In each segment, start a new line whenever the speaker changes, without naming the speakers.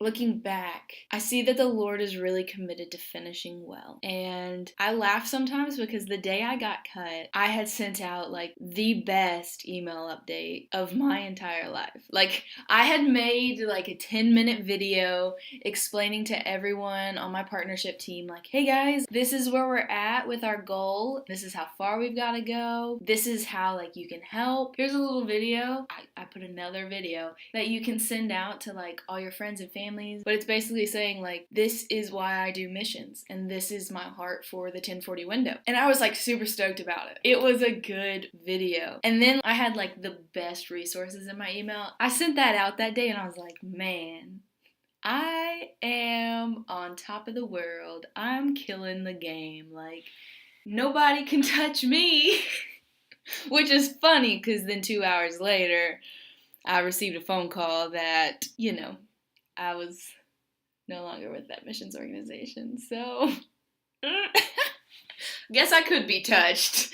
looking back, I see that the Lord is really committed to finishing well. And I laugh sometimes because the day I got cut, I had sent out like the best email update of my entire life. Like, I had made like a 10-minute video explaining to everyone on my partnership team, like, hey guys, this is where we're at with our goal. This is how far we've got to go. This is how like you can help. Here's a little video. I put another video that you can send out to like all your friends and families, but it's basically saying like, this is why I do missions and this is my heart for the 1040 window. And I was like super stoked about it. It was a good video. And then I had like the best resources in my email. I sent that out that day and I was like, man, I am on top of the world. I'm killing the game. Like, nobody can touch me. Which is funny because then 2 hours later, I received a phone call that, I was no longer with that missions organization. So, guess I could be touched.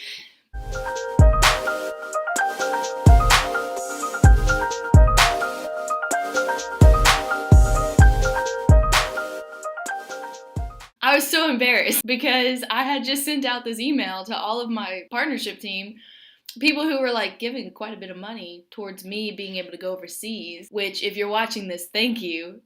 I was so embarrassed because I had just sent out this email to all of my partnership team, people who were like giving quite a bit of money towards me being able to go overseas, which if you're watching this, thank you.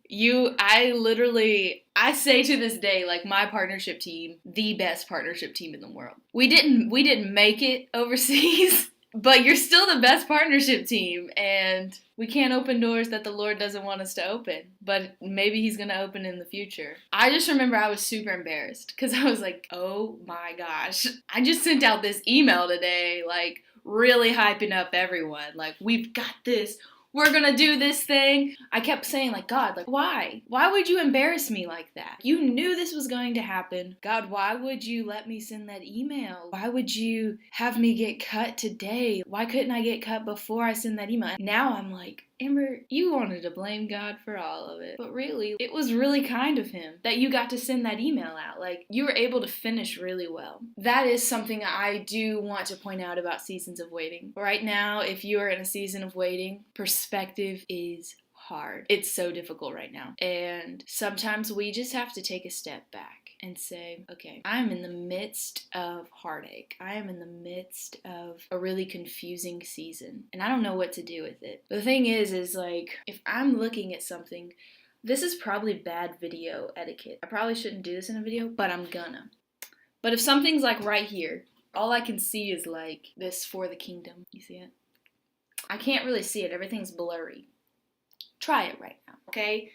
I say to this day, like, my partnership team, the best partnership team in the world. We didn't make it overseas. But you're still the best partnership team, and we can't open doors that the Lord doesn't want us to open, but maybe He's going to open in the future. I just remember I was super embarrassed because I was like, oh my gosh, I just sent out this email today, like, really hyping up everyone. Like, we've got this. We're gonna do this thing. I kept saying, like, God, like, why? Why would you embarrass me like that? You knew this was going to happen. God, why would you let me send that email? Why would you have me get cut today? Why couldn't I get cut before I send that email? Now I'm like, Amber, you wanted to blame God for all of it. But really, it was really kind of Him that you got to send that email out. Like, you were able to finish really well. That is something I do want to point out about seasons of waiting. Right now, if you are in a season of waiting, perspective is hard. It's so difficult right now. And sometimes we just have to take a step back and say, okay, I'm in the midst of heartache. I am in the midst of a really confusing season, and I don't know what to do with it. The thing is like, if I'm looking at something, this is probably bad video etiquette. I probably shouldn't do this in a video, but I'm gonna. But if something's like right here, all I can see is like this for the kingdom. You see it? I can't really see it. Everything's blurry. Try it right now, okay?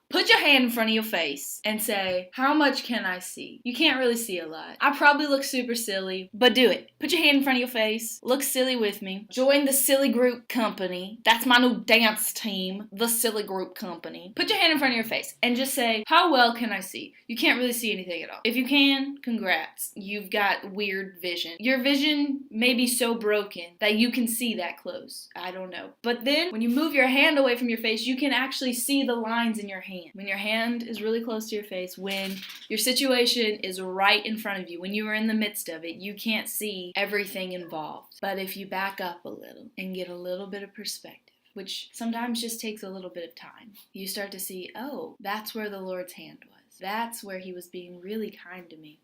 Put your hand in front of your face and say, how much can I see? You can't really see a lot. I probably look super silly, but do it. Put your hand in front of your face. Look silly with me. Join the Silly Group Company. That's my new dance team, the Silly Group Company. Put your hand in front of your face and just say, how well can I see? You can't really see anything at all. If you can, congrats. You've got weird vision. Your vision may be so broken that you can see that close. I don't know. But then when you move your hand away from your face, you can actually see the lines in your hand. When your hand is really close to your face, when your situation is right in front of you, when you are in the midst of it, you can't see everything involved. But if you back up a little and get a little bit of perspective, which sometimes just takes a little bit of time, you start to see, oh, that's where the Lord's hand was. That's where He was being really kind to me.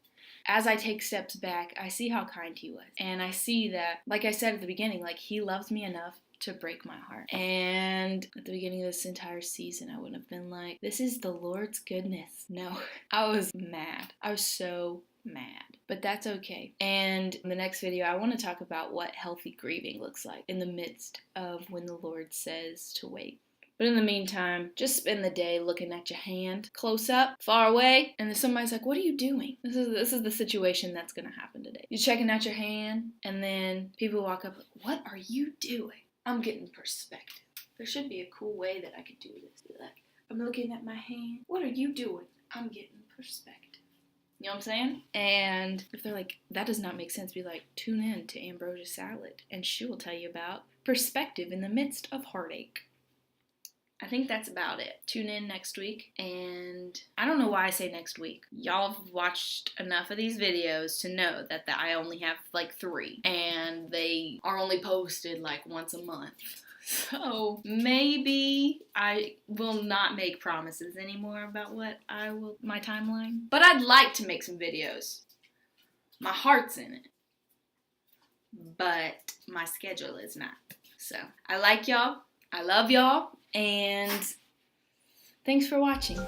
As I take steps back, I see how kind He was. And I see that, like I said at the beginning, like, He loves me enough to break my heart. And at the beginning of this entire season, I would have been like, this is the Lord's goodness. No, I was mad. I was so mad. But that's okay. And in the next video, I want to talk about what healthy grieving looks like in the midst of when the Lord says to wait. But in the meantime, just spend the day looking at your hand, close up, far away, and then somebody's like, what are you doing? This is the situation that's going to happen today. You're checking out your hand, and then people walk up like, what are you doing? I'm getting perspective. There should be a cool way that I could do this. Be like, I'm looking at my hand. What are you doing? I'm getting perspective. You know what I'm saying? And if they're like, that does not make sense, be like, tune in to Ambrosia Salad, and she will tell you about perspective in the midst of heartache. I think that's about it. Tune in next week, and I don't know why I say next week. Y'all have watched enough of these videos to know that I only have like 3, and they are only posted like once a month. So maybe I will not make promises anymore about my timeline. But I'd like to make some videos. My heart's in it. But my schedule is not. So I like y'all. I love y'all. And thanks for watching.